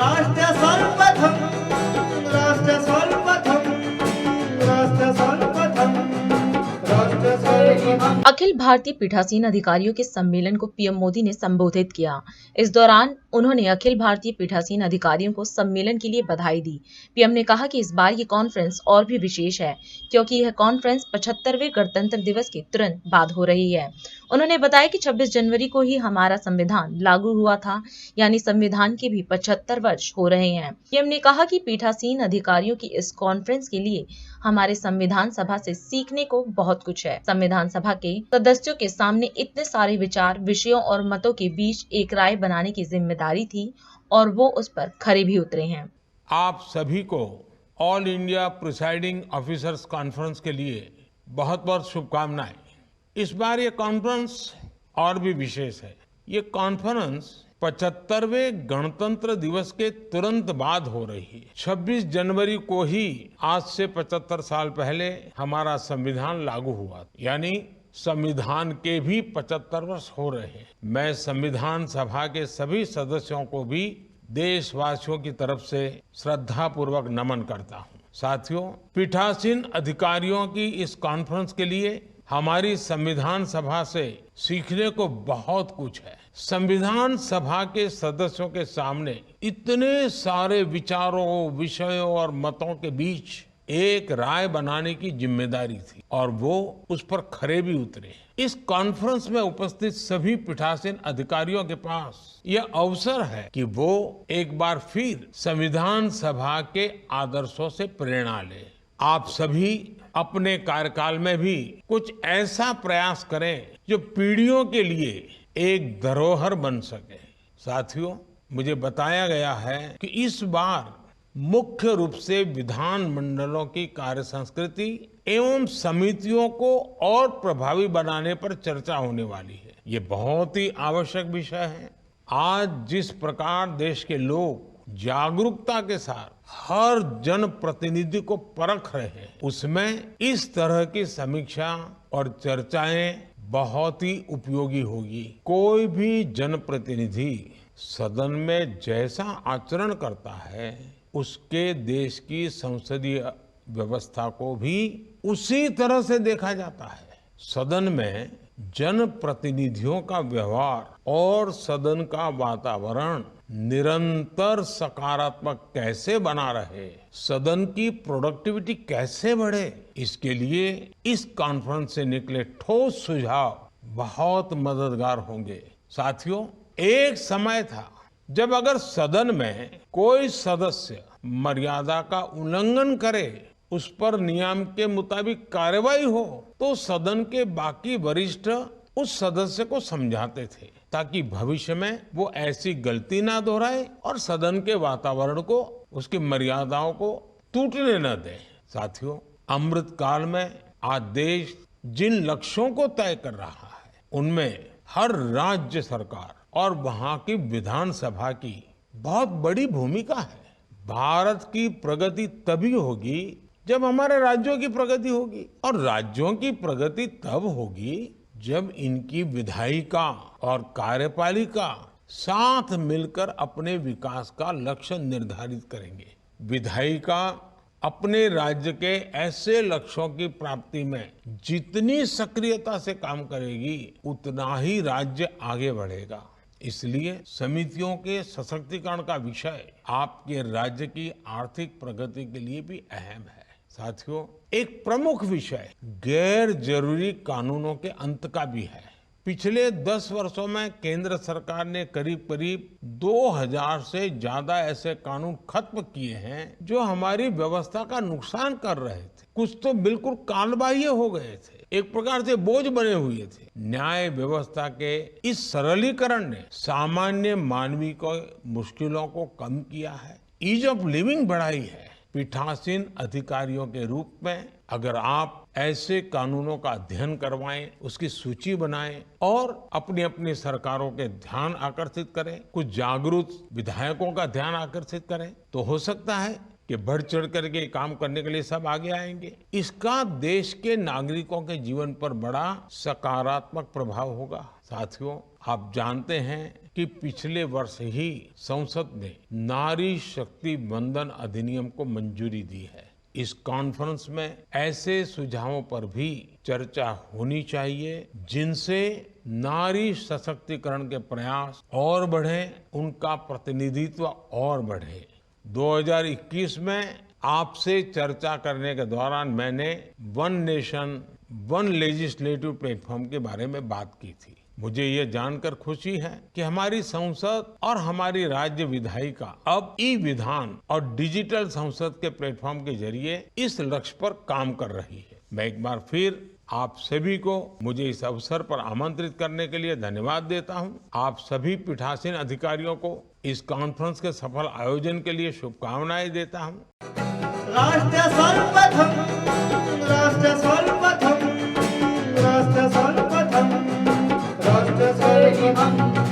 राष्ट्र सर्वप्रथम राष्ट्र सर्वप्रथम राष्ट्र सर्वप्रथम राष्ट्र सर्वप्रथम। अखिल भारतीय पीठासीन अधिकारियों के सम्मेलन को पीएम मोदी ने संबोधित किया। इस दौरान उन्होंने अखिल भारतीय पीठासीन अधिकारियों को सम्मेलन के लिए बधाई दी। पीएम ने कहा कि इस बार ये कॉन्फ्रेंस और भी विशेष है क्योंकि यह कॉन्फ्रेंस 75वें गणतंत्र दिवस के तुरंत बाद हो रही है। उन्होंने बताया कि 26 जनवरी को ही हमारा संविधान लागू हुआ था, यानी संविधान के भी 75 वर्ष हो रहे हैं। पीएम ने कहा कि पीठासीन अधिकारियों की इस कॉन्फ्रेंस के लिए हमारे संविधान सभा से सीखने को बहुत कुछ है। संविधान सभा के सदस्यों के सामने इतने सारे विचार, विषयों और मतों के बीच एक राय बनाने की जिम्मेदारी थी और वो उस पर खरे भी उतरे हैं। आप सभी को all India presiding officers conference के लिए बहुत बहुत शुभकामनाएं। इस बार ये कॉन्फ्रेंस और भी विशेष है। ये कॉन्फ्रेंस 75वें गणतंत्र दिवस के तुरंत बाद हो रही है। 26 जनवरी को ही आज से 75 साल पहले हमारा संविधान लागू हुआ, यानी संविधान के भी 75 वर्ष हो रहे हैं। मैं संविधान सभा के सभी सदस्यों को भी देशवासियों की तरफ से श्रद्धापूर्वक नमन करता हूं। साथियों, पीठासीन अधिकारियों की इस कॉन्फ्रेंस के लिए हमारी संविधान सभा से सीखने को बहुत कुछ है। संविधान सभा के सदस्यों के सामने इतने सारे विचारों, विषयों और मतों के बीच एक राय बनाने की जिम्मेदारी थी और वो उस पर खरे भी उतरे। इस कॉन्फ्रेंस में उपस्थित सभी पीठासीन अधिकारियों के पास यह अवसर है कि वो एक बार फिर संविधान सभा के आदर्शों से प्रेरणा ले। आप सभी अपने कार्यकाल में भी कुछ ऐसा प्रयास करें जो पीढ़ियों के लिए एक धरोहर बन सके। साथियों, मुझे बताया गया है कि इस बार मुख्य रूप से विधानमंडलों की कार्य संस्कृति एवं समितियों को और प्रभावी बनाने पर चर्चा होने वाली है। ये बहुत ही आवश्यक विषय है। आज जिस प्रकार देश के लोग जागरूकता के साथ हर जनप्रतिनिधि को परख रहे हैं, उसमें इस तरह की समीक्षा और चर्चाएं बहुत ही उपयोगी होगी। कोई भी जनप्रतिनिधि सदन में जैसा आचरण करता है, उसके देश की संसदीय व्यवस्था को भी उसी तरह से देखा जाता है। सदन में जनप्रतिनिधियों का व्यवहार और सदन का वातावरण निरंतर सकारात्मक कैसे बना रहे, सदन की प्रोडक्टिविटी कैसे बढ़े, इसके लिए इस कॉन्फ्रेंस से निकले ठोस सुझाव बहुत मददगार होंगे। साथियों, एक समय था जब अगर सदन में कोई सदस्य मर्यादा का उल्लंघन करे, उस पर नियम के मुताबिक कार्रवाई हो, तो सदन के बाकी वरिष्ठ उस सदस्य को समझाते थे ताकि भविष्य में वो ऐसी गलती ना दोहराए और सदन के वातावरण को, उसकी मर्यादाओं को टूटने न दे। साथियों, अमृत काल में आज देश जिन लक्ष्यों को तय कर रहा है, उनमें हर राज्य सरकार और वहां की विधानसभा की बहुत बड़ी भूमिका है। भारत की प्रगति तभी होगी जब हमारे राज्यों की प्रगति होगी, और राज्यों की प्रगति तब होगी जब इनकी विधायिका और कार्यपालिका साथ मिलकर अपने विकास का लक्ष्य निर्धारित करेंगे। विधायिका अपने राज्य के ऐसे लक्ष्यों की प्राप्ति में जितनी सक्रियता से काम करेगी, उतना ही राज्य आगे बढ़ेगा। इसलिए समितियों के सशक्तिकरण का विषय आपके राज्य की आर्थिक प्रगति के लिए भी अहम है। साथियों, एक प्रमुख विषय गैर जरूरी कानूनों के अंत का भी है। पिछले 10 वर्षों में केंद्र सरकार ने करीब करीब 2000 से ज्यादा ऐसे कानून खत्म किए हैं जो हमारी व्यवस्था का नुकसान कर रहे थे। कुछ तो बिल्कुल कालबाह्य हो गए थे, एक प्रकार से बोझ बने हुए थे। न्याय व्यवस्था के इस सरलीकरण ने सामान्य मानवीय को मुश्किलों को कम किया है, ईज ऑफ लिविंग बढ़ाई है। पीठासीन अधिकारियों के रूप में अगर आप ऐसे कानूनों का अध्ययन करवाएं, उसकी सूची बनाएं और अपनी अपनी सरकारों के ध्यान आकर्षित करें, कुछ जागरूक विधायकों का ध्यान आकर्षित करें, तो हो सकता है कि बढ़ चढ़ करके काम करने के लिए सब आगे आएंगे। इसका देश के नागरिकों के जीवन पर बड़ा सकारात्मक प्रभाव होगा। साथियों, आप जानते हैं कि पिछले वर्ष ही संसद ने नारी शक्ति वंदन अधिनियम को मंजूरी दी है। इस कॉन्फ्रेंस में ऐसे सुझावों पर भी चर्चा होनी चाहिए जिनसे नारी सशक्तिकरण के प्रयास और बढ़े, उनका प्रतिनिधित्व और बढ़े। 2021 में आपसे चर्चा करने के दौरान मैंने one nation one legislative platform के बारे में बात की थी। मुझे ये जानकर खुशी है कि हमारी संसद और हमारी राज्य विधायिका अब ई विधान और डिजिटल संसद के प्लेटफॉर्म के जरिए इस लक्ष्य पर काम कर रही है। मैं एक बार फिर आप सभी को मुझे इस अवसर पर आमंत्रित करने के लिए धन्यवाद देता हूं। आप सभी पीठासीन अधिकारियों को इस कॉन्फ्रेंस के सफल आयोजन के लिए शुभकामनाएं देता हूं। राष्ट्र सर्वप्रथम, राष्ट्र सर्वप्रथम, राष्ट्र सर्वप्रथम, राष्ट्र सर्वप्रथम।